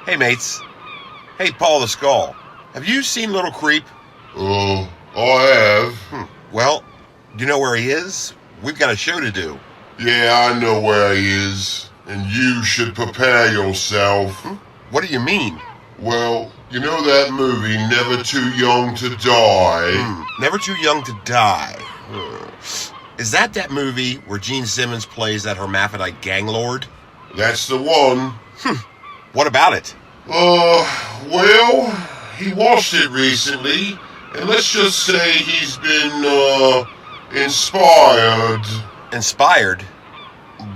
Hey, mates. Hey, Paul the Skull. Have you seen Little Creep? I have. Well, do you know where he is? We've got a show to do. Yeah, I know where he is. And you should prepare yourself. What do you mean? Well, you know that movie, Never Too Young to Die? Never Too Young to Die. Is that movie where Gene Simmons plays that hermaphrodite gang lord? That's the one. What about it? Well, he watched it recently, and let's just say he's been, inspired. Inspired?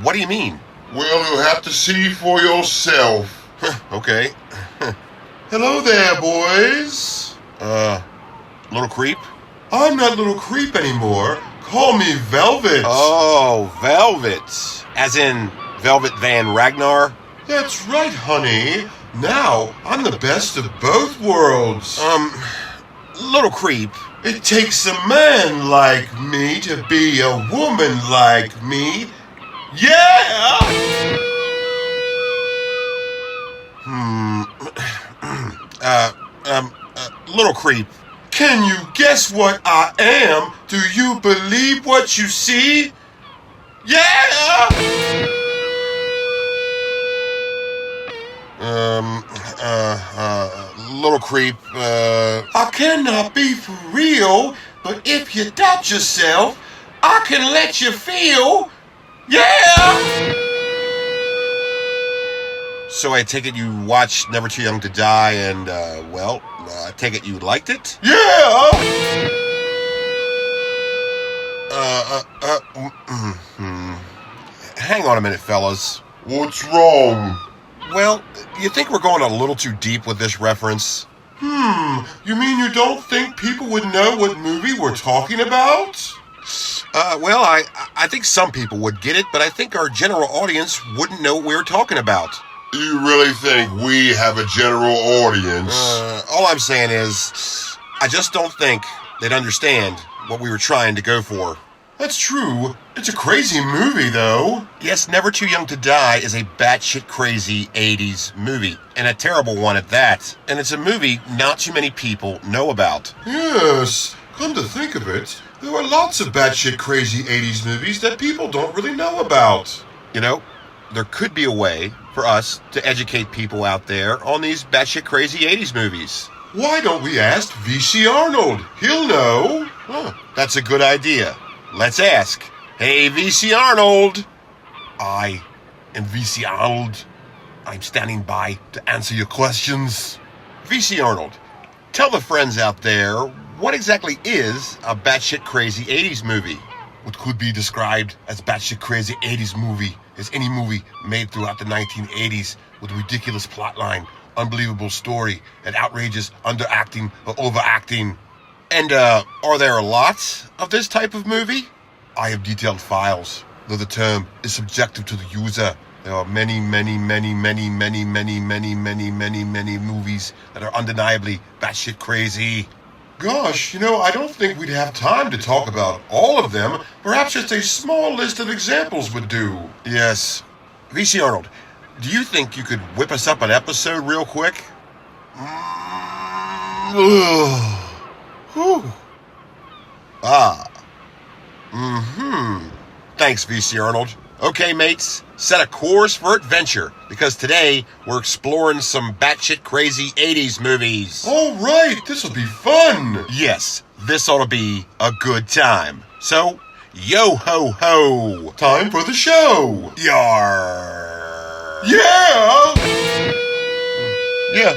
What do you mean? Well, you'll have to see for yourself. Okay. Hello there, boys. Little Creep? I'm not Little Creep anymore. Call me Velvet. Oh, Velvet. As in Velvet Van Ragnar? That's right, honey. Now, I'm the best of both worlds. Little Creep. It takes a man like me to be a woman like me. Yeah! Little Creep. Can you guess what I am? Do you believe what you see? Yeah! Little Creep, I cannot be for real, but if you doubt yourself, I can let you feel. Yeah! So I take it you watched Never Too Young to Die and, I take it you liked it? Yeah! Hang on a minute, fellas. What's wrong? Well, you think we're going a little too deep with this reference? You mean you don't think people would know what movie we're talking about? I think some people would get it, but I think our general audience wouldn't know what we were talking about. You really think we have a general audience? All I'm saying is, I just don't think they'd understand what we were trying to go for. That's true. It's a crazy movie, though. Yes, Never Too Young to Die is a batshit crazy 80s movie, and a terrible one at that. And it's a movie not too many people know about. Yes, come to think of it, there are lots of batshit crazy 80s movies that people don't really know about. You know, there could be a way for us to educate people out there on these batshit crazy 80s movies. Why don't we ask V.C. Arnold? He'll know. That's a good idea. Let's ask. Hey, V.C. Arnold. I am V.C. Arnold. I'm standing by to answer your questions. V.C. Arnold, tell the friends out there, what exactly is a batshit crazy 80s movie? What could be described as batshit crazy 80s movie is any movie made throughout the 1980s with a ridiculous plotline, unbelievable story, and outrageous underacting or overacting. And, are there lots of this type of movie? I have detailed files, though the term is subjective to the user. There are many movies that are undeniably batshit crazy. Gosh, I don't think we'd have time to talk about all of them. Perhaps just a small list of examples would do. Yes. V.C. Arnold, do you think you could whip us up an episode real quick? Thanks, V.C. Arnold. Okay, mates, set a course for adventure, because today we're exploring some batshit crazy 80s movies. All right, this'll be fun. Yes, this ought to be a good time. So, yo ho ho. Time for the show. Yar. Yeah. Yeah.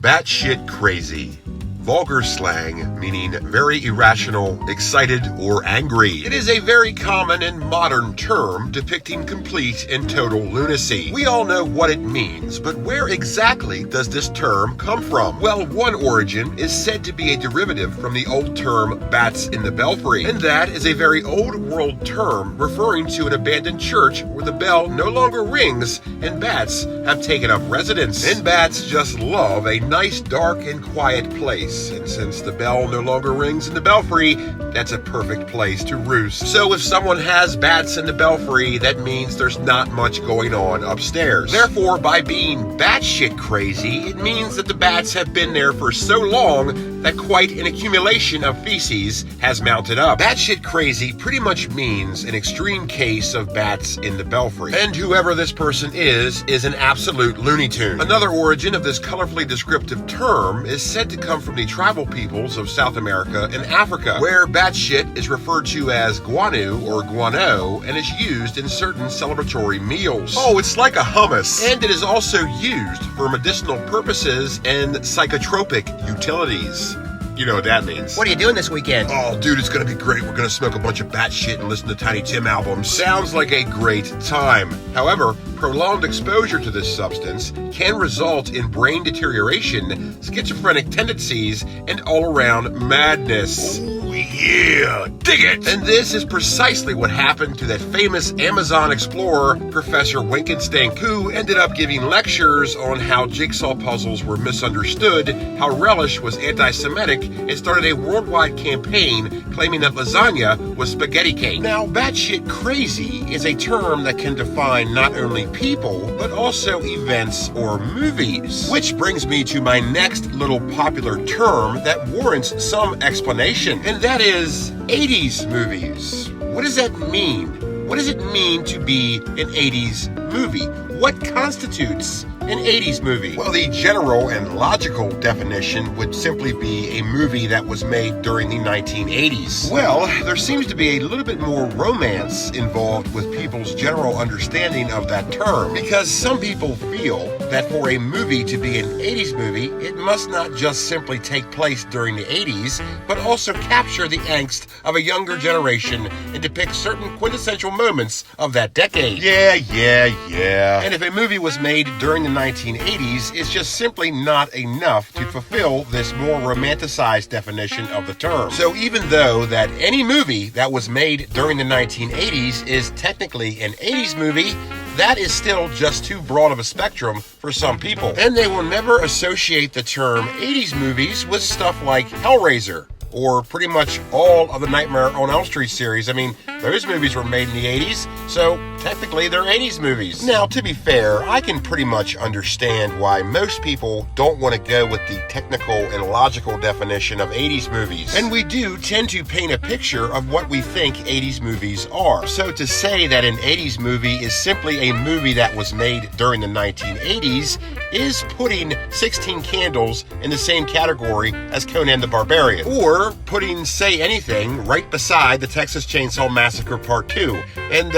Batshit crazy. Vulgar slang meaning very irrational, excited, or angry. It is a very common and modern term depicting complete and total lunacy. We all know what it means, but where exactly does this term come from? Well, one origin is said to be a derivative from the old term bats in the belfry, and that is a very old world term referring to an abandoned church where the bell no longer rings and bats have taken up residence. And bats just love a nice, dark, and quiet place. bells. And since the bell no longer rings in the belfry, that's a perfect place to roost. So if someone has bats in the belfry, that means there's not much going on upstairs. Therefore, by being batshit crazy, it means that the bats have been there for so long that quite an accumulation of feces has mounted up. Batshit crazy pretty much means an extreme case of bats in the belfry. And whoever this person is an absolute Looney Tune. Another origin of this colorfully descriptive term is said to come from the tribal peoples of South America and Africa, where batshit is referred to as guanu or guano and is used in certain celebratory meals. Oh, it's like a hummus. And it is also used for medicinal purposes and psychotropic utilities. You know what that means. What are you doing this weekend? Oh, dude, it's gonna be great. We're gonna smoke a bunch of bat shit and listen to Tiny Tim albums. Sounds like a great time. However, prolonged exposure to this substance can result in brain deterioration, schizophrenic tendencies, and all-around madness. Oh, yeah, dig it! And this is precisely what happened to that famous Amazon explorer, Professor Winkenstink, who ended up giving lectures on how jigsaw puzzles were misunderstood, how relish was anti-Semitic, and started a worldwide campaign claiming that lasagna was spaghetti cake. Now, batshit crazy is a term that can define not only people, but also events or movies. Which brings me to my next little popular term that warrants some explanation, and that is 80's movies. What does that mean? What does it mean to be an 80's movie? What constitutes an 80's movie? Well, the general and logical definition would simply be a movie that was made during the 1980s. Well, there seems to be a little bit more romance involved with people's general understanding of that term, because some people feel that for a movie to be an 80's movie, it must not just simply take place during the 80s, but also capture the angst of a younger generation and depict certain quintessential moments of that decade. Yeah. And if a movie was made during the 1980s, it's just simply not enough to fulfill this more romanticized definition of the term. So even though that any movie that was made during the 1980s is technically an 80's movie, that is still just too broad of a spectrum for some people. And they will never associate the term 80's movies with stuff like Hellraiser, or pretty much all of the Nightmare on Elm Street series. I mean, those movies were made in the 80s, so technically they're 80's movies. Now, to be fair, I can pretty much understand why most people don't want to go with the technical and logical definition of 80's movies. And we do tend to paint a picture of what we think 80's movies are. So to say that an 80's movie is simply a movie that was made during the 1980s is putting 16 Candles in the same category as Conan the Barbarian, or putting Say Anything right beside the Texas Chainsaw Massacre Part 2. And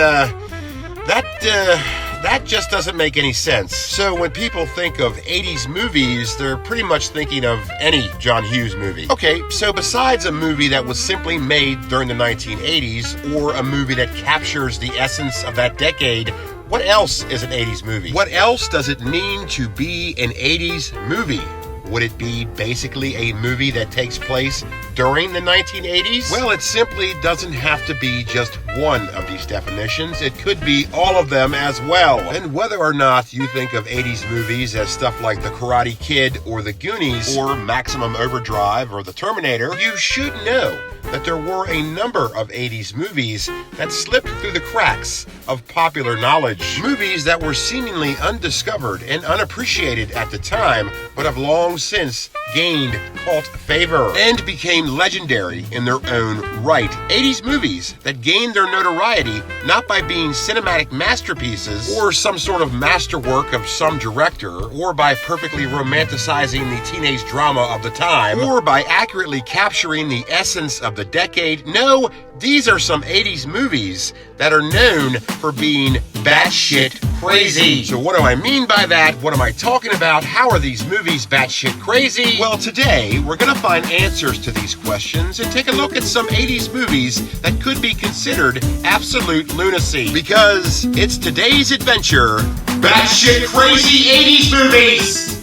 that just doesn't make any sense. So when people think of 80's movies, they're pretty much thinking of any John Hughes movie. Okay, so besides a movie that was simply made during the 1980s, or a movie that captures the essence of that decade, what else is an 80's movie? What else does it mean to be an 80's movie? Would it be basically a movie that takes place during the 1980s? Well, it simply doesn't have to be just one of these definitions. It could be all of them as well. And whether or not you think of 80's movies as stuff like The Karate Kid or The Goonies or Maximum Overdrive or The Terminator, you should know that there were a number of 80's movies that slipped through the cracks of popular knowledge. Movies that were seemingly undiscovered and unappreciated at the time, but have long since gained cult favor and became legendary in their own right. 80's movies that gained their notoriety not by being cinematic masterpieces or some sort of masterwork of some director, or by perfectly romanticizing the teenage drama of the time, or by accurately capturing the essence of the decade. No, these are some 80's movies that are known for being batshit crazy. So what do I mean by that? What am I talking about? How are these movies batshit crazy? Well, today we're going to find answers to these questions and take a look at some 80's movies that could be considered absolute lunacy. Because it's today's adventure, batshit crazy 80's movies!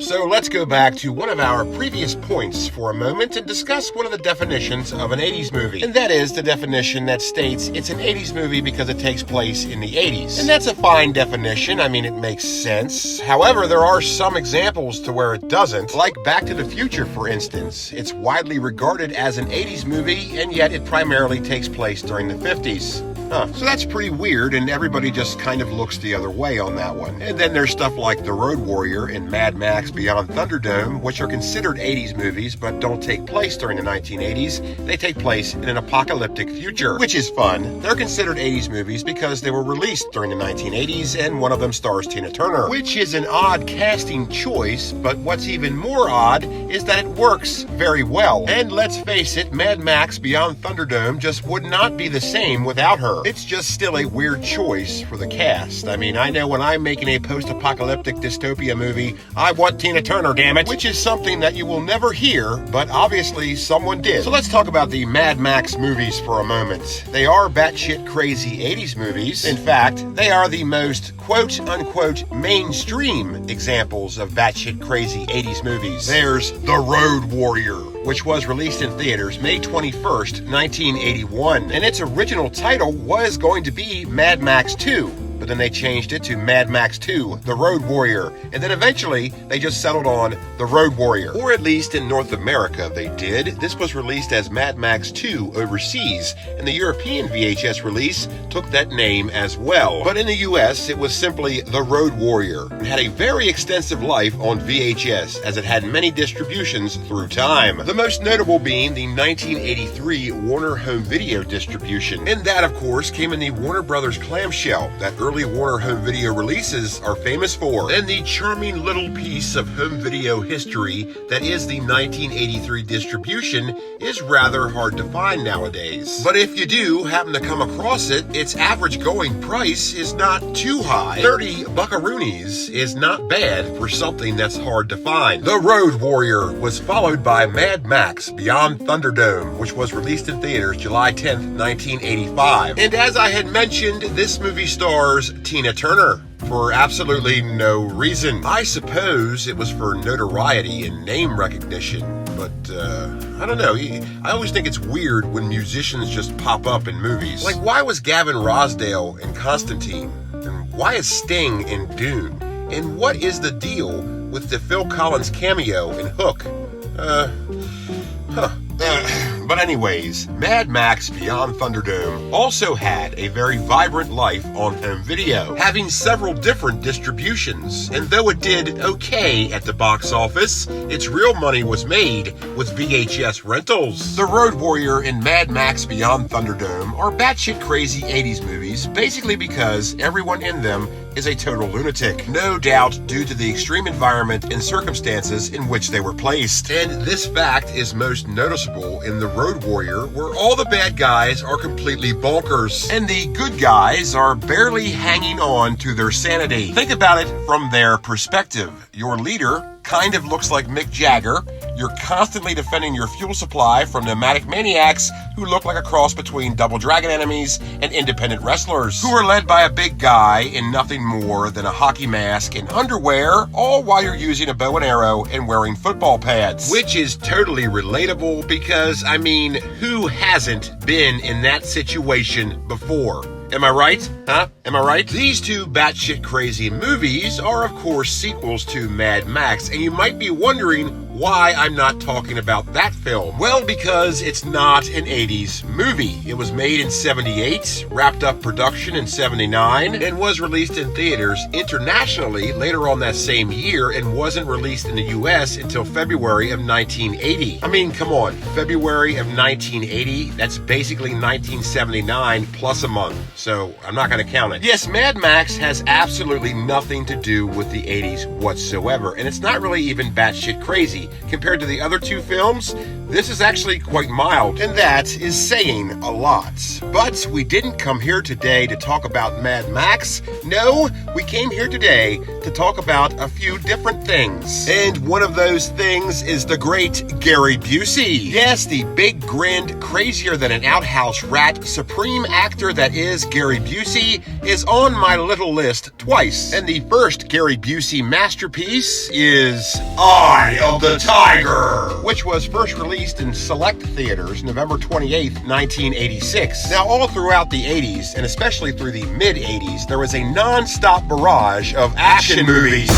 So let's go back to one of our previous points for a moment and discuss one of the definitions of an 80s movie. And that is the definition that states it's an 80s movie because it takes place in the 80s. And that's a fine definition. I mean, it makes sense. However, there are some examples to where it doesn't. Like Back to the Future, for instance. It's widely regarded as an 80s movie, and yet it primarily takes place during the 50s. So that's pretty weird, and everybody just kind of looks the other way on that one. And then there's stuff like The Road Warrior and Mad Max Beyond Thunderdome, which are considered 80s movies but don't take place during the 1980s. They take place in an apocalyptic future, which is fun. They're considered 80s movies because they were released during the 1980s, and one of them stars Tina Turner, which is an odd casting choice, but what's even more odd is that it works very well. And let's face it, Mad Max Beyond Thunderdome just would not be the same without her. It's just still a weird choice for the cast. I mean, I know when I'm making a post-apocalyptic dystopia movie, I want Tina Turner, damn it, which is something that you will never hear, but obviously someone did. So let's talk about the Mad Max movies for a moment. They are batshit crazy 80s movies. In fact, they are the most quote-unquote mainstream examples of batshit crazy 80s movies. There's The Road Warrior, which was released in theaters May 21st, 1981, and its original title was going to be Mad Max 2, but then they changed it to Mad Max 2, The Road Warrior, and then eventually they just settled on The Road Warrior. Or at least in North America they did. This was released as Mad Max 2 overseas, and the European VHS release took that name as well. But in the US, it was simply The Road Warrior, and had a very extensive life on VHS, as it had many distributions through time. The most notable being the 1983 Warner Home Video distribution, and that of course came in the Warner Brothers clamshell that early Warner Home Video releases are famous for. And the charming little piece of home video history that is the 1983 distribution is rather hard to find nowadays. But if you do happen to come across it, its average going price is not too high. 30 buckaroonies is not bad for something that's hard to find. The Road Warrior was followed by Mad Max Beyond Thunderdome, which was released in theaters July 10th, 1985. And as I had mentioned, this movie stars Tina Turner for absolutely no reason. I suppose it was for notoriety and name recognition, but I don't know. I always think it's weird when musicians just pop up in movies. Like, why was Gavin Rossdale in Constantine? And why is Sting in Dune? And what is the deal with the Phil Collins cameo in Hook? But anyways, Mad Max Beyond Thunderdome also had a very vibrant life on home video, having several different distributions. And though it did okay at the box office, its real money was made with VHS rentals. The Road Warrior and Mad Max Beyond Thunderdome are batshit crazy 80s movies, basically because everyone in them is a total lunatic, no doubt due to the extreme environment and circumstances in which they were placed. And this fact is most noticeable in The Road Warrior, where all the bad guys are completely bonkers, and the good guys are barely hanging on to their sanity. Think about it from their perspective. Your leader kind of looks like Mick Jagger. You're constantly defending your fuel supply from nomadic maniacs who look like a cross between Double Dragon enemies and independent wrestlers, who are led by a big guy in nothing more than a hockey mask and underwear, all while you're using a bow and arrow and wearing football pads. Which is totally relatable because, I mean, who hasn't been in that situation before? Am I right? Huh? Am I right? These two batshit crazy movies are, of course, sequels to Mad Max, and you might be wondering why I'm not talking about that film. Well, because it's not an 80s movie. It was made in 78, wrapped up production in 79, and was released in theaters internationally later on that same year, and wasn't released in the US until February of 1980. I mean, come on, February of 1980, that's basically 1979 plus a month, so I'm not going to count it. Yes, Mad Max has absolutely nothing to do with the 80s whatsoever, and it's not really even batshit crazy. Compared to the other two films, This is actually quite mild, and that is saying a lot. But we didn't come here today to talk about Mad Max. No, we came here today to talk about a few different things. And one of those things is the great Gary Busey. Yes, the big, grinned, crazier than an outhouse rat, supreme actor that is Gary Busey is on my little list twice. And the first Gary Busey masterpiece is Eye of the Tiger, which was first released in select theaters November 28th, 1986. Now, all throughout the 80s, and especially through the mid-80s, there was a non-stop barrage of action movies.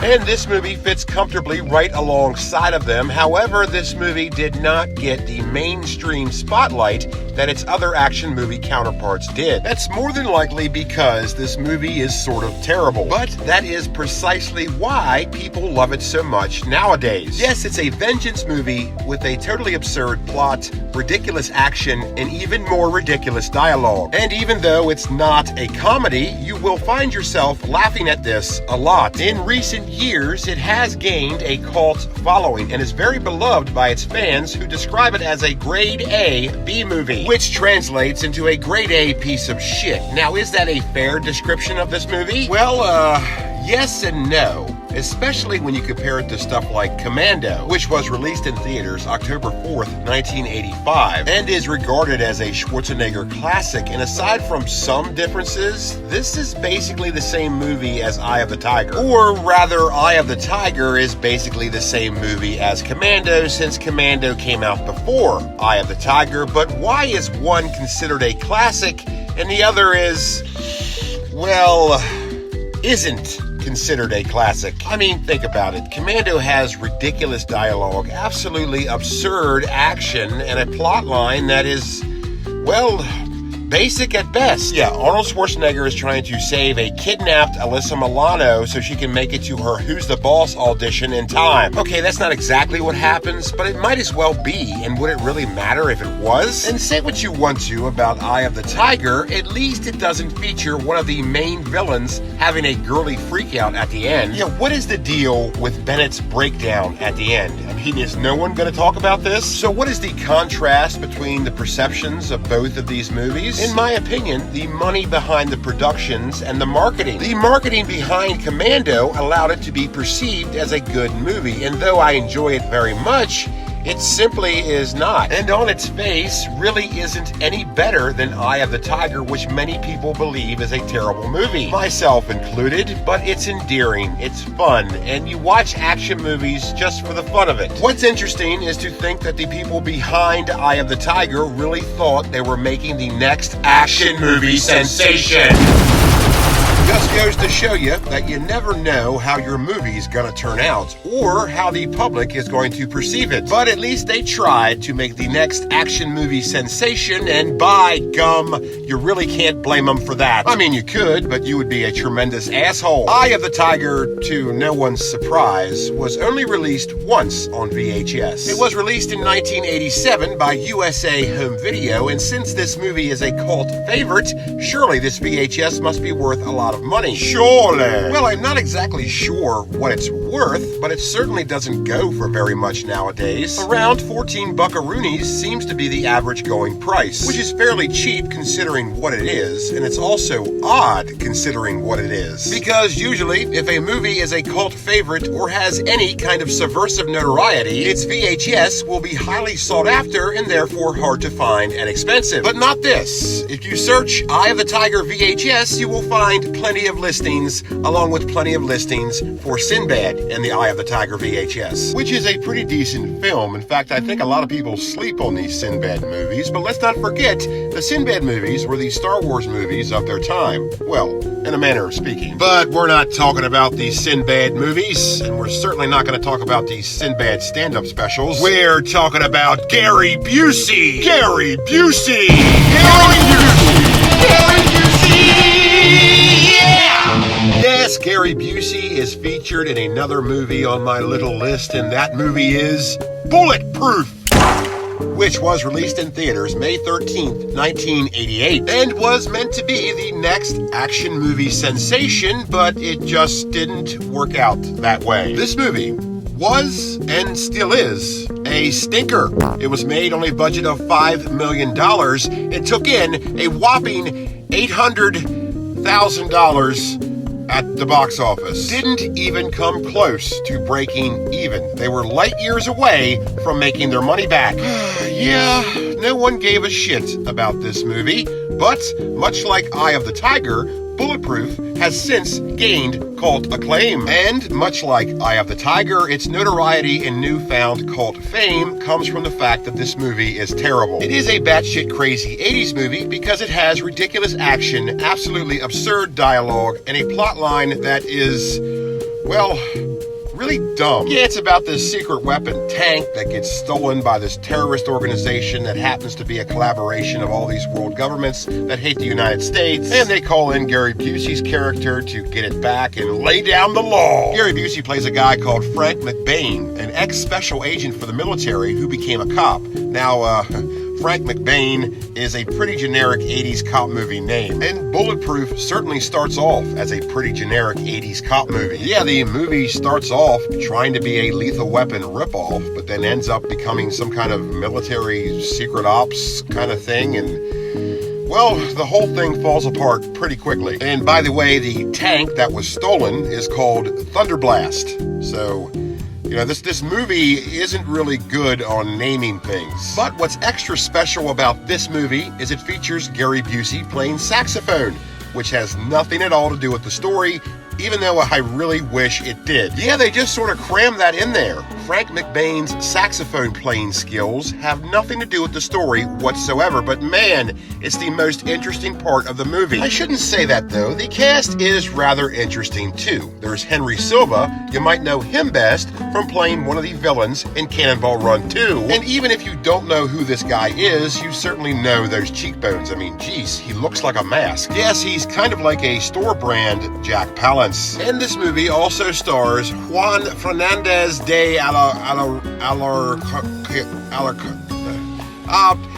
And this movie fits comfortably right alongside of them. However, this movie did not get the mainstream spotlight that its other action movie counterparts did. That's more than likely because this movie is sort of terrible. But that is precisely why people love it so much nowadays. Yes, it's a vengeance movie with a totally absurd plot, ridiculous action, and even more ridiculous dialogue. And even though it's not a comedy, you will find yourself laughing at this a lot. In recent years, it has gained a cult following and is very beloved by its fans who describe it as a grade A B movie, which translates into a grade A piece of shit. Now, is that a fair description of this movie? Well, yes and no. Especially when you compare it to stuff like Commando, which was released in theaters October 4th, 1985, and is regarded as a Schwarzenegger classic. And aside from some differences, this is basically the same movie as Eye of the Tiger. Or rather, Eye of the Tiger is basically the same movie as Commando, since Commando came out before Eye of the Tiger. But why is one considered a classic and the other is, well, isn't considered a classic? I mean, think about it. Commando has ridiculous dialogue, absolutely absurd action, and a plot line that is, well, basic at best. Yeah, Arnold Schwarzenegger is trying to save a kidnapped Alyssa Milano so she can make it to her Who's the Boss audition in time. Okay, that's not exactly what happens, but it might as well be, and would it really matter if it was? And say what you want to about Eye of the Tiger, at least it doesn't feature one of the main villains having a girly freakout at the end. Yeah, what is the deal with Bennett's breakdown at the end? I mean, is no one going to talk about this? So what is the contrast between the perceptions of both of these movies? In my opinion, the money behind the productions and the marketing. The marketing behind Commando allowed it to be perceived as a good movie, and though I enjoy it very much, it simply is not. And on its face, really isn't any better than Eye of the Tiger, which many people believe is a terrible movie, myself included, but it's endearing, it's fun, and you watch action movies just for the fun of it. What's interesting is to think that the people behind Eye of the Tiger really thought they were making the next action movie sensation. Just goes to show you that you never know how your movie's gonna turn out, or how the public is going to perceive it. But at least they tried to make the next action movie sensation, and by gum, you really can't blame them for that. I mean, you could, but you would be a tremendous asshole. Eye of the Tiger, to no one's surprise, was only released once on VHS. It was released in 1987 by USA Home Video, and since this movie is a cult favorite, surely this VHS must be worth a lot of money. Surely. Well, I'm not exactly sure what it's worth, but it certainly doesn't go for very much nowadays. Around 14 buckaroonies seems to be the average going price, which is fairly cheap considering what it is, and it's also odd considering what it is. Because usually, if a movie is a cult favorite or has any kind of subversive notoriety, its VHS will be highly sought after and therefore hard to find and expensive. But not this. If you search Eye of the Tiger VHS, you will find plenty of listings, along with plenty of listings for Sinbad and the Eye of the Tiger VHS, which is a pretty decent film. In fact, I think a lot of people sleep on these Sinbad movies, but let's not forget, the Sinbad movies were the Star Wars movies of their time. Well, in a manner of speaking. But we're not talking about these Sinbad movies, and we're certainly not going to talk about these Sinbad stand-up specials. We're talking about Gary Busey! Gary Busey! Gary Busey! Gary Busey! Yes, Gary Busey is featured in another movie on my little list, and that movie is Bulletproof, which was released in theaters May 13th, 1988, and was meant to be the next action movie sensation, but it just didn't work out that way. This movie was, and still is, a stinker. It was made on a budget of $5 million and took in a whopping $800,000 at the box office. Didn't even come close to breaking even. They were light years away from making their money back. Yeah, no one gave a shit about this movie, but much like Eye of the Tiger, Bulletproof has since gained cult acclaim. And much like Eye of the Tiger, its notoriety and newfound cult fame comes from the fact that this movie is terrible. It is a batshit crazy 80s movie because it has ridiculous action, absolutely absurd dialogue, and a plotline that is, well, really dumb. Yeah, it's about this secret weapon tank that gets stolen by this terrorist organization that happens to be a collaboration of all these world governments that hate the United States, and they call in Gary Busey's character to get it back and lay down the law. Gary Busey plays a guy called Frank McBain, an ex-special agent for the military who became a cop. Now, Frank McBain is a pretty generic 80s cop movie name, and Bulletproof certainly starts off as a pretty generic 80s cop movie. Yeah, the movie starts off trying to be a Lethal Weapon ripoff, but then ends up becoming some kind of military secret ops kind of thing, and well, the whole thing falls apart pretty quickly. And by the way, the tank that was stolen is called Thunderblast. So, you know, this movie isn't really good on naming things. But what's extra special about this movie is it features Gary Busey playing saxophone, which has nothing at all to do with the story, even though I really wish it did. Yeah, they just sort of crammed that in there. Frank McBain's saxophone playing skills have nothing to do with the story whatsoever, but man, it's the most interesting part of the movie. I shouldn't say that though. The cast is rather interesting too. There's Henry Silva. You might know him best from playing one of the villains in Cannonball Run 2. And even if you don't know who this guy is, you certainly know those cheekbones. I mean, geez, he looks like a mask. Yes, he's kind of like a store brand Jack Palance. And this movie also stars Juan Fernandez de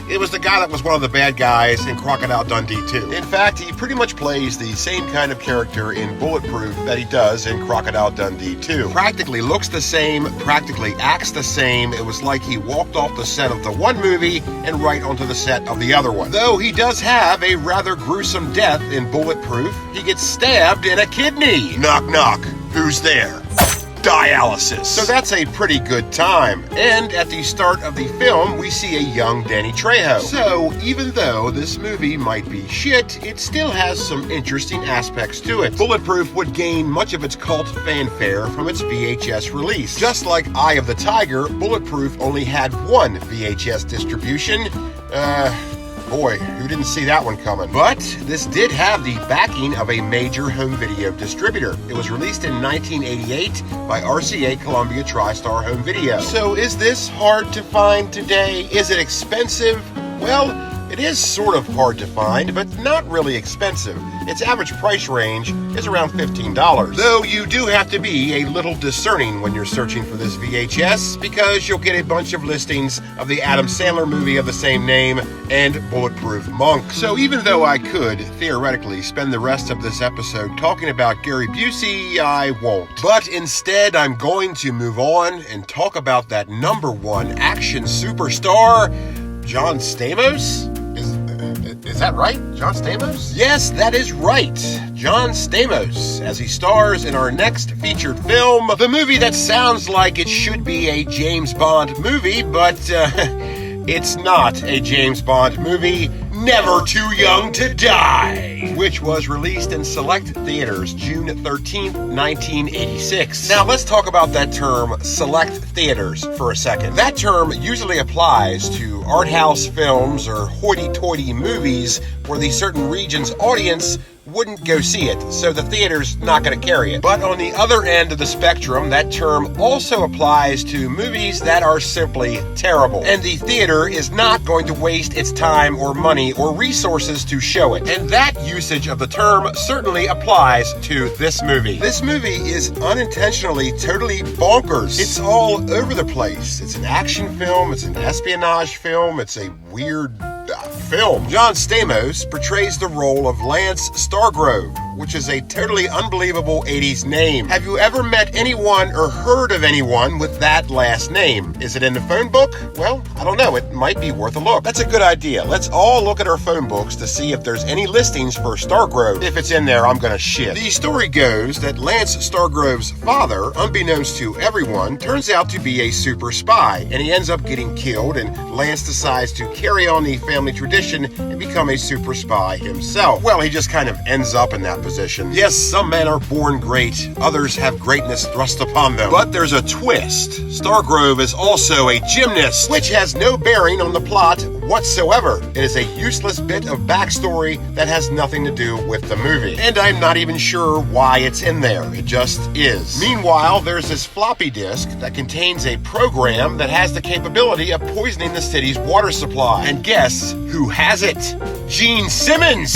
it was the guy that was one of the bad guys in Crocodile Dundee 2. In fact, he pretty much plays the same kind of character in Bulletproof that he does in Crocodile Dundee 2. Practically looks the same, practically acts the same. It was like he walked off the set of the one movie and right onto the set of the other one. Though he does have a rather gruesome death in Bulletproof. He gets stabbed in a kidney. Knock, knock. Who's there? Dialysis. So that's a pretty good time. And at the start of the film, we see a young Danny Trejo. So even though this movie might be shit, it still has some interesting aspects to it. Bulletproof would gain much of its cult fanfare from its VHS release. Just like Eye of the Tiger, Bulletproof only had one VHS distribution. Boy, who didn't see that one coming? But this did have the backing of a major home video distributor. It was released in 1988 by RCA Columbia TriStar Home Video. So is this hard to find today? Is it expensive? Well, it is sort of hard to find, but not really expensive. Its average price range is around $15. Though you do have to be a little discerning when you're searching for this VHS, because you'll get a bunch of listings of the Adam Sandler movie of the same name and Bulletproof Monk. So even though I could, theoretically, spend the rest of this episode talking about Gary Busey, I won't. But instead, I'm going to move on and talk about that #1 action superstar, John Stamos? Is that right? John Stamos? Yes, that is right. John Stamos, as he stars in our next featured film, the movie that sounds like it should be a James Bond movie, but it's not a James Bond movie. Never Too Young to Die, which was released in select theaters June 13th, 1986. Now let's talk about that term, select theaters, for a second. That term usually applies to art house films or hoity-toity movies where the certain region's audience wouldn't go see it, so the theater's not going to carry it. But on the other end of the spectrum, that term also applies to movies that are simply terrible, and the theater is not going to waste its time or money or resources to show it. And that usage of the term certainly applies to this movie. This movie is unintentionally totally bonkers. It's all over the place. It's an action film, it's an espionage film, it's a weird film. John Stamos portrays the role of Lance Stargrove, which is a totally unbelievable 80s name. Have you ever met anyone or heard of anyone with that last name? Is it in the phone book? Well, I don't know. It might be worth a look. That's a good idea. Let's all look at our phone books to see if there's any listings for Stargrove. If it's in there, I'm gonna shit. The story goes that Lance Stargrove's father, unbeknownst to everyone, turns out to be a super spy, and he ends up getting killed, and Lance decides to carry on the family tradition and become a super spy himself. Well, he just kind of ends up in that position. Yes, some men are born great, others have greatness thrust upon them. But there's a twist. Stargrove is also a gymnast, which has no bearing on the plot whatsoever. It is a useless bit of backstory that has nothing to do with the movie. And I'm not even sure why it's in there. It just is. Meanwhile, there's this floppy disk that contains a program that has the capability of poisoning the city's water supply. And guess who has it? Gene Simmons!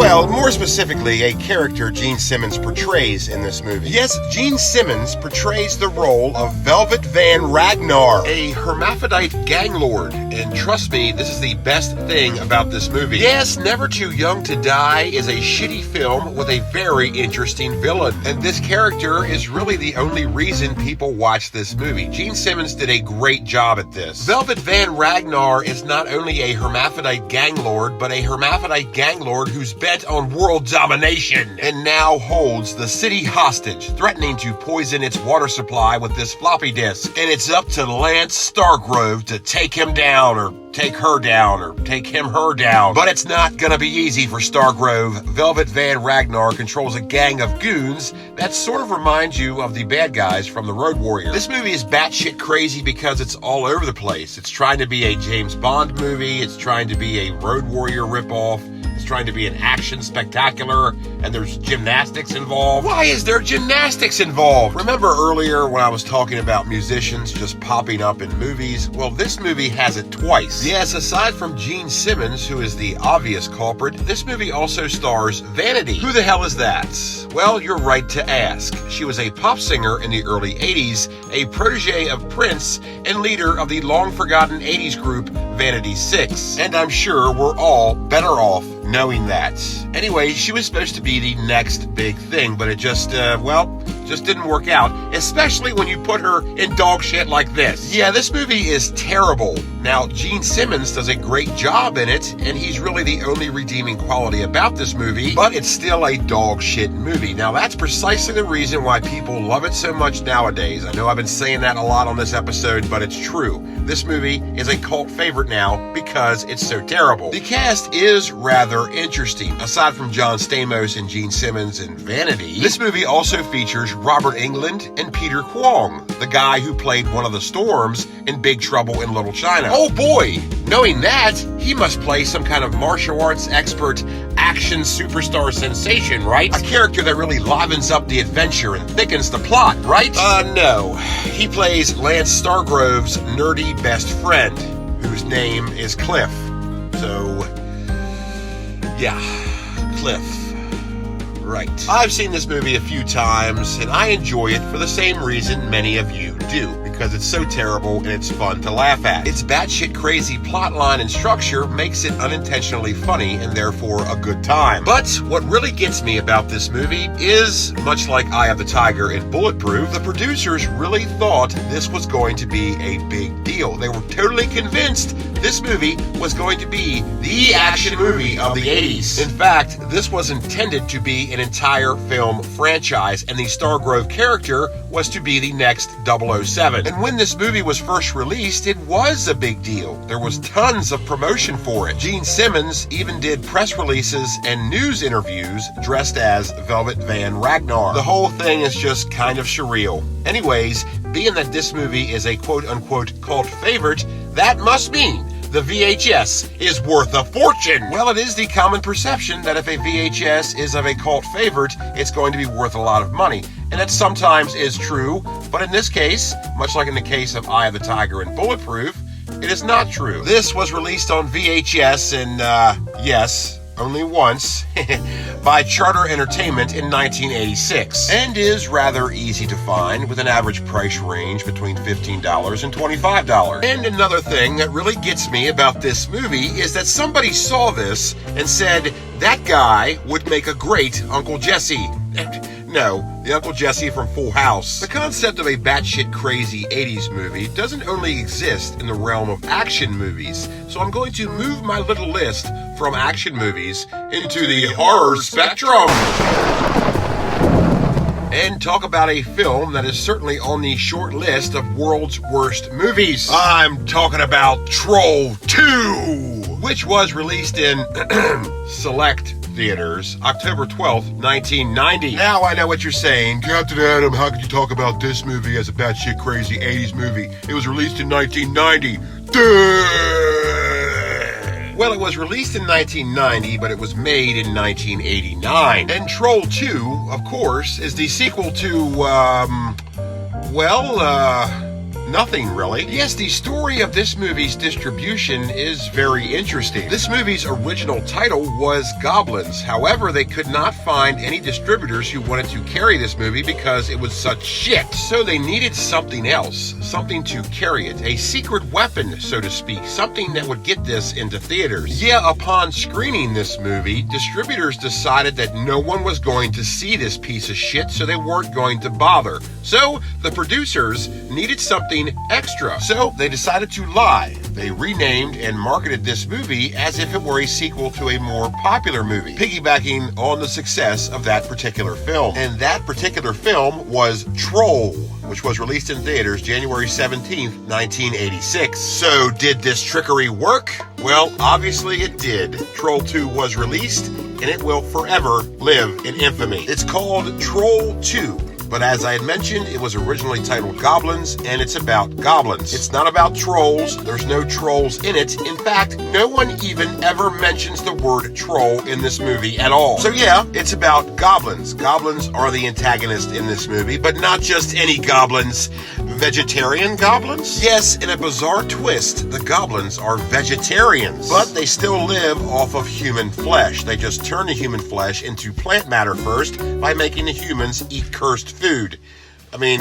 Well, more specifically, a character Gene Simmons portrays in this movie. Yes, Gene Simmons portrays the role of Velvet Van Ragnar, a hermaphrodite gang lord. And trust me, this is the best thing about this movie. Yes, Never Too Young to Die is a shitty film with a very interesting villain. And this character is really the only reason people watch this movie. Gene Simmons did a great job at this. Velvet Van Ragnar is not only a hermaphrodite gang lord, but a hermaphrodite gang lord who's bent on world domination and now holds the city hostage, threatening to poison its water supply with this floppy disk. And it's up to Lance Stargrove to take him down, or take her down, or take him her down. But it's not gonna be easy for Stargrove. Velvet Van Ragnar controls a gang of goons that sort of reminds you of the bad guys from The Road Warrior. This movie is batshit crazy because it's all over the place. It's trying to be a James Bond movie, it's trying to be a Road Warrior ripoff, it's trying to be an action spectacular, and there's gymnastics involved. Why is there gymnastics involved? Remember earlier when I was talking about musicians just popping up in movies? Well, this movie has it twice. Yes, aside from Gene Simmons, who is the obvious culprit, this movie also stars Vanity. Who the hell is that? Well, you're right to ask. She was a pop singer in the early 80s, a protege of Prince, and leader of the long-forgotten 80s group Vanity 6. And I'm sure we're all better off knowing that. Anyway, she was supposed to be the next big thing, but it just didn't work out, especially when you put her in dog shit like this. Yeah, this movie is terrible. Now, Gene Simmons does a great job in it, and he's really the only redeeming quality about this movie, but it's still a dog shit movie. Now, that's precisely the reason why people love it so much nowadays. I know I've been saying that a lot on this episode, but it's true. This movie is a cult favorite now because it's so terrible. The cast is rather interesting. Aside from John Stamos and Gene Simmons and Vanity, this movie also features Robert Englund and Peter Kwong, the guy who played one of the Storms in Big Trouble in Little China. Oh boy! Knowing that, he must play some kind of martial arts expert, action superstar sensation, right? A character that really livens up the adventure and thickens the plot, right? No. He plays Lance Stargrove's nerdy best friend, whose name is Cliff. So, yeah, Cliff. Right. I've seen this movie a few times, and I enjoy it for the same reason many of you do, because it's so terrible and it's fun to laugh at. Its batshit crazy plotline and structure makes it unintentionally funny and therefore a good time. But what really gets me about this movie is, much like Eye of the Tiger and Bulletproof, the producers really thought this was going to be a big deal. They were totally convinced this movie was going to be the action movie of the 80s. In fact, this was intended to be an entire film franchise, and the Stargrove character was to be the next 007. And when this movie was first released, it was a big deal. There was tons of promotion for it. Gene Simmons even did press releases and news interviews dressed as Velvet Van Ragnar. The whole thing is just kind of surreal. Anyways, being that this movie is a quote-unquote cult favorite, that must mean the VHS is worth a fortune. Well, it is the common perception that if a VHS is of a cult favorite, it's going to be worth a lot of money. And that sometimes is true, but in this case, much like in the case of Eye of the Tiger and Bulletproof, it is not true. This was released on VHS in, yes, only once, by Charter Entertainment in 1986, and is rather easy to find with an average price range between $15 and $25. And another thing that really gets me about this movie is that somebody saw this and said, that guy would make a great Uncle Jesse. No, the Uncle Jesse from Full House. The concept of a batshit crazy 80s movie doesn't only exist in the realm of action movies, so I'm going to move my little list from action movies into the horror spectrum and talk about a film that is certainly on the short list of world's worst movies. I'm talking about Troll 2, which was released in select theaters October 12th, 1990. Now I know what you're saying. Captain Adam, how could you talk about this movie as a batshit crazy 80s movie? It was released in 1990. Duh! Well, it was released in 1990, but it was made in 1989. And Troll 2, of course, is the sequel to, nothing really. Yes, the story of this movie's distribution is very interesting. This movie's original title was Goblins. However, they could not find any distributors who wanted to carry this movie because it was such shit. So they needed something else, something to carry it, a secret weapon, so to speak, something that would get this into theaters. Yeah, upon screening this movie, distributors decided that no one was going to see this piece of shit, so they weren't going to bother. So the producers needed something extra. So they decided to lie. They renamed and marketed this movie as if it were a sequel to a more popular movie, piggybacking on the success of that particular film. And that particular film was Troll, which was released in theaters January 17th, 1986. So did this trickery work? Well, obviously it did. Troll 2 was released, and it will forever live in infamy. It's called Troll 2. But as I had mentioned, it was originally titled Goblins, and it's about goblins. It's not about trolls. There's no trolls in it. In fact, no one even ever mentions the word troll in this movie at all. So yeah, it's about goblins. Goblins are the antagonist in this movie, but not just any goblins. Vegetarian goblins? Yes, in a bizarre twist, the goblins are vegetarians, but they still live off of human flesh. They just turn the human flesh into plant matter first by making the humans eat cursed food. I mean,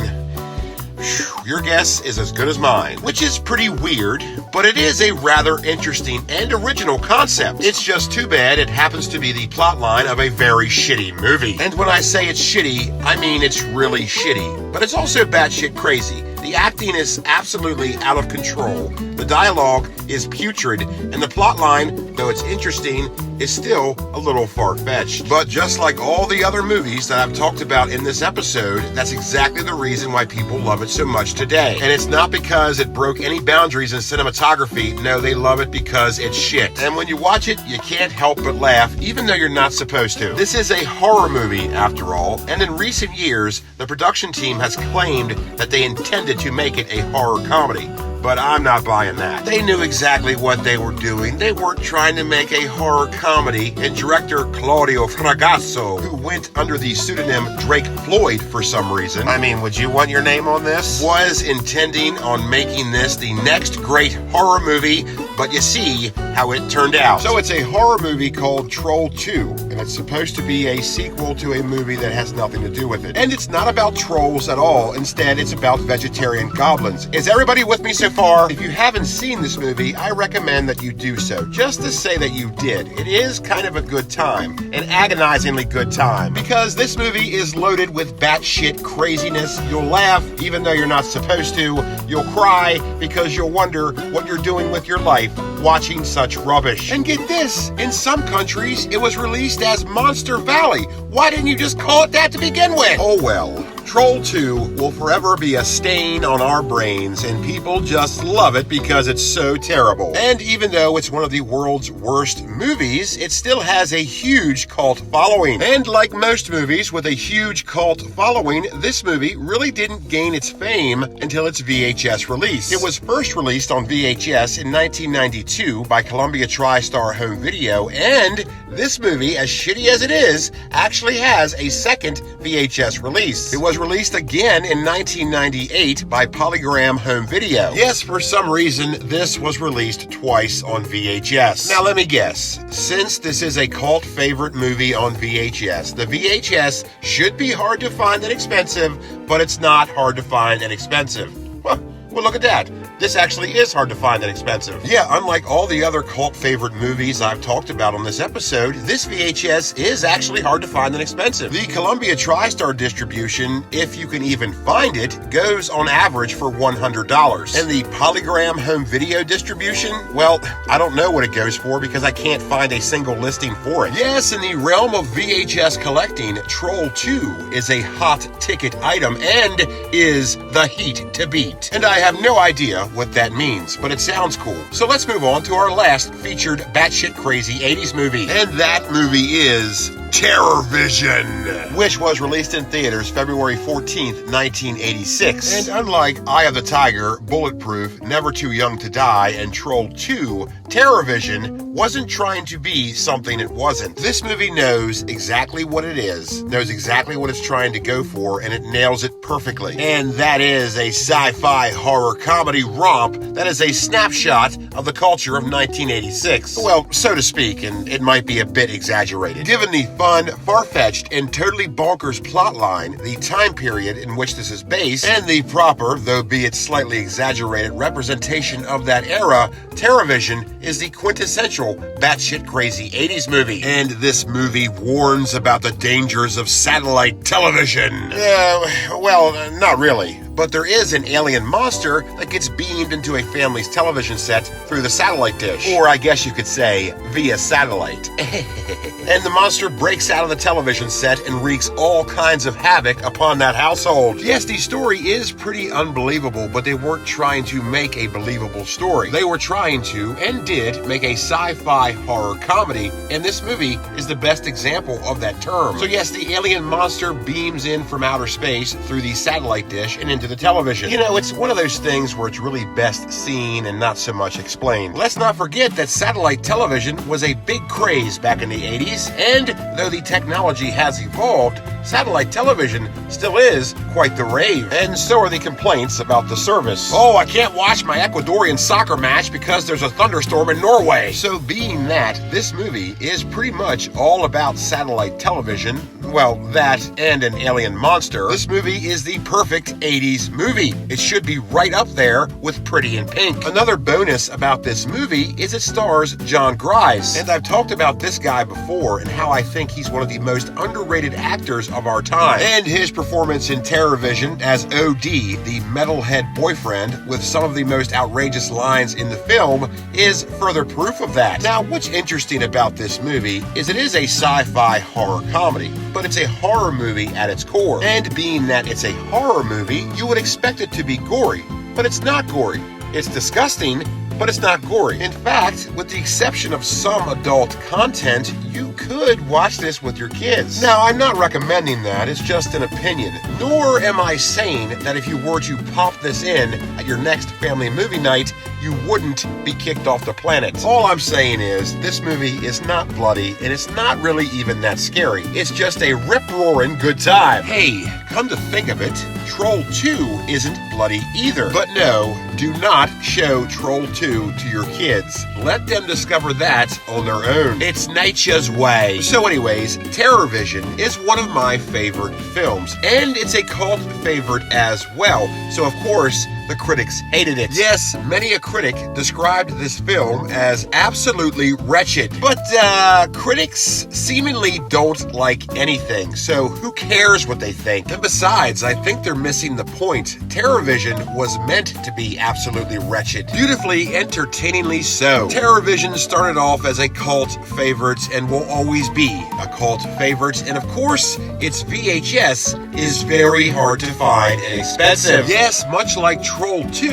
your guess is as good as mine, which is pretty weird, but it is a rather interesting and original concept. It's just too bad it happens to be the plotline of a very shitty movie. And when I say it's shitty, I mean it's really shitty, but it's also batshit crazy. The acting is absolutely out of control. The dialogue is putrid, and the plotline, though it's interesting, is still a little far-fetched. But just like all the other movies that I've talked about in this episode, that's exactly the reason why people love it so much today. And it's not because it broke any boundaries in cinematography. No, they love it because it's shit. And when you watch it, you can't help but laugh, even though you're not supposed to. This is a horror movie, after all, and in recent years, the production team has claimed that they intended to make it a horror comedy. But I'm not buying that. They knew exactly what they were doing. They weren't trying to make a horror comedy, and director Claudio Fragasso, who went under the pseudonym Drake Floyd for some reason, I mean, would you want your name on this? Was intending on making this the next great horror movie, but you see how it turned out. So it's a horror movie called Troll 2, and it's supposed to be a sequel to a movie that has nothing to do with it. And it's not about trolls at all. Instead, it's about vegetarian goblins. Is everybody with me so far? If you haven't seen this movie, I recommend that you do so, just to say that you did. It is kind of a good time, an agonizingly good time, because this movie is loaded with batshit craziness. You'll laugh even though you're not supposed to. You'll cry because you'll wonder what you're doing with your life watching such rubbish. And get this, in some countries, it was released as Monster Valley. Why didn't you just call it that to begin with? Oh well. Troll 2 will forever be a stain on our brains, and people just love it because it's so terrible. And even though it's one of the world's worst movies, it still has a huge cult following. And like most movies with a huge cult following, this movie really didn't gain its fame until its VHS release. It was first released on VHS in 1992 by Columbia TriStar Home Video, and this movie, as shitty as it is, actually has a second VHS release. It was released again in 1998 by Polygram Home Video. Yes, for some reason, this was released twice on VHS. Now let me guess, since this is a cult favorite movie on VHS, the VHS should be hard to find and expensive, but it's not hard to find and expensive. Well, look at that. This actually is hard to find and expensive. Yeah, unlike all the other cult favorite movies I've talked about on this episode, this VHS is actually hard to find and expensive. The Columbia TriStar distribution, if you can even find it, goes on average for $100. And the Polygram Home Video distribution, well, I don't know what it goes for because I can't find a single listing for it. Yes, in the realm of VHS collecting, Troll 2 is a hot ticket item and is the heat to beat. And I have no idea what that means, but it sounds cool. So let's move on to our last featured batshit crazy 80s movie. And that movie is Terravision, which was released in theaters February 14th, 1986. And unlike Eye of the Tiger, Bulletproof, Never Too Young to Die, and Troll 2, Terravision wasn't trying to be something it wasn't. This movie knows exactly what it is, knows exactly what it's trying to go for, and it nails it perfectly. And that is a sci-fi horror comedy romp that is a snapshot of the culture of 1986. Well, so to speak, and it might be a bit exaggerated. Given the fun, far-fetched, and totally bonkers plotline, the time period in which this is based, and the proper, though be it slightly exaggerated, representation of that era, Terravision is the quintessential batshit crazy 80s movie. And this movie warns about the dangers of satellite television. Well, not really. But there is an alien monster that gets beamed into a family's television set through the satellite dish. Or I guess you could say, via satellite. And the monster breaks out of the television set and wreaks all kinds of havoc upon that household. Yes, the story is pretty unbelievable, but they weren't trying to make a believable story. They were trying to, and did, make a sci-fi horror comedy, and this movie is the best example of that term. So yes, the alien monster beams in from outer space through the satellite dish and into the television. You know, it's one of those things where it's really best seen and not so much explained. Let's not forget that satellite television was a big craze back in the 80s, and though the technology has evolved, satellite television still is quite the rave. And so are the complaints about the service. Oh, I can't watch my Ecuadorian soccer match because there's a thunderstorm in Norway. So being that, this movie is pretty much all about satellite television, well, that and an alien monster, this movie is the perfect 80s movie. It should be right up there with Pretty in Pink. Another bonus about this movie is it stars John Grice. And I've talked about this guy before and how I think he's one of the most underrated actors of our time. And his performance in Terravision as O.D., the metalhead boyfriend, with some of the most outrageous lines in the film, is further proof of that. Now, what's interesting about this movie is it is a sci-fi horror comedy, but it's a horror movie at its core. And being that it's a horror movie, you would expect it to be gory, but it's not gory. It's disgusting, but it's not gory. In fact, with the exception of some adult content, you could watch this with your kids. Now, I'm not recommending that, it's just an opinion. Nor am I saying that if you were to pop this in at your next family movie night, you wouldn't be kicked off the planet. All I'm saying is, this movie is not bloody, and it's not really even that scary. It's just a rip-roaring good time. Hey, come to think of it, Troll 2 isn't bloody either. But no, do not show Troll 2 to your kids. Let them discover that on their own. It's nature's way. So anyways, Terravision is one of my favorite films, and it's a cult favorite as well. So of course, the critics hated it. Yes, many a critic described this film as absolutely wretched. But critics seemingly don't like anything, so who cares what they think? And besides, I think they're missing the point. Terravision was meant to be absolutely wretched. Beautifully, entertainingly so. Terravision started off as a cult favorite and will always be a cult favorite. And of course, its VHS is very hard to find and expensive. Yes, much like Troll 2,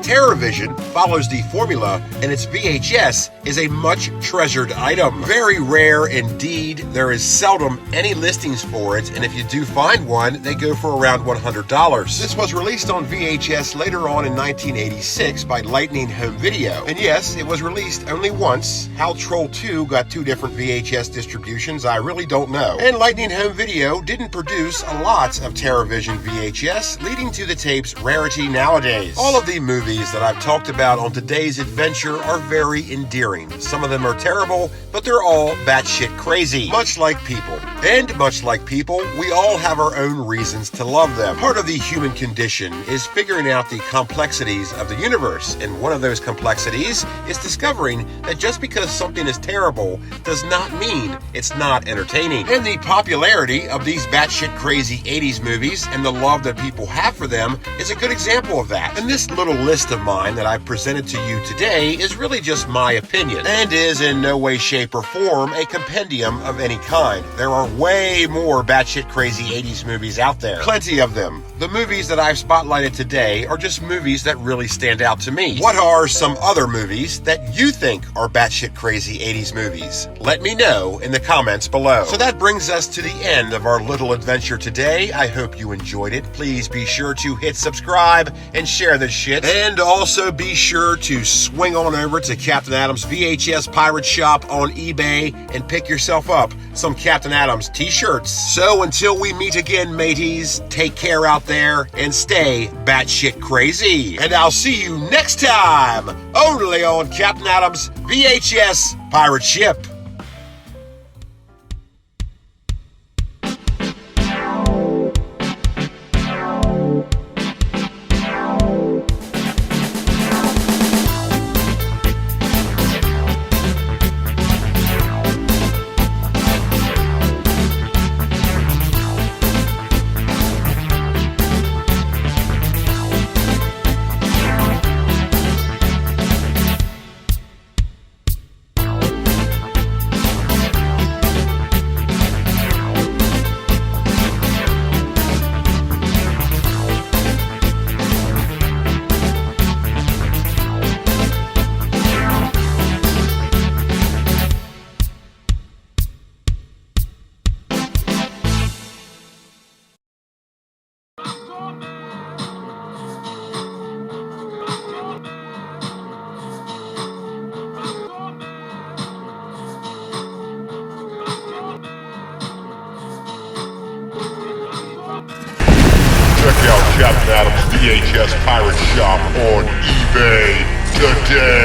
Terravision follows the formula, and its VHS is a much treasured item. Very rare indeed. There is seldom any listings for it, and if you do find one, they go for around $100. This was released on VHS later on in 1986 by Lightning Home Video. And yes, it was released only once. How Troll 2 got two different VHS distributions, I really don't know. And Lightning Home Video didn't produce a lot of Terravision VHS, leading to the tape's rarity nowadays. All of the movies that I've talked about on today's adventure are very endearing. Some of them are terrible, but they're all batshit crazy. Much like people. And much like people, we all have our own reasons to love them. Part of the human condition is figuring out the complexities of the universe, and one of those complexities is discovering that just because something is terrible does not mean it's not entertaining. And the popularity of these batshit crazy 80s movies and the love that people have for them is a good example of that. And this little list of mine that I've presented to you today is really just my opinion, and is in no way, shape, or form a compendium of any kind. There are way more batshit crazy 80s movies out there. Plenty of them. The movies that I've spotlighted today are just movies that really stand out to me. What are some other movies that you think are batshit crazy 80s movies? Let me know in the comments below. So that brings us to the end of our little adventure today. I hope you enjoyed it. Please be sure to hit subscribe and share this shit. And also be sure to swing on over to Captain Adam's VHS Pirate Shop on eBay and pick yourself up some Captain Adams t-shirts. So until we meet again, mateys, take care out there and stay batshit crazy. And I'll see you next time, only on Captain Adam's VHS Pirate Ship. Check out Captain Adam's VHS Pirate Shop on eBay today.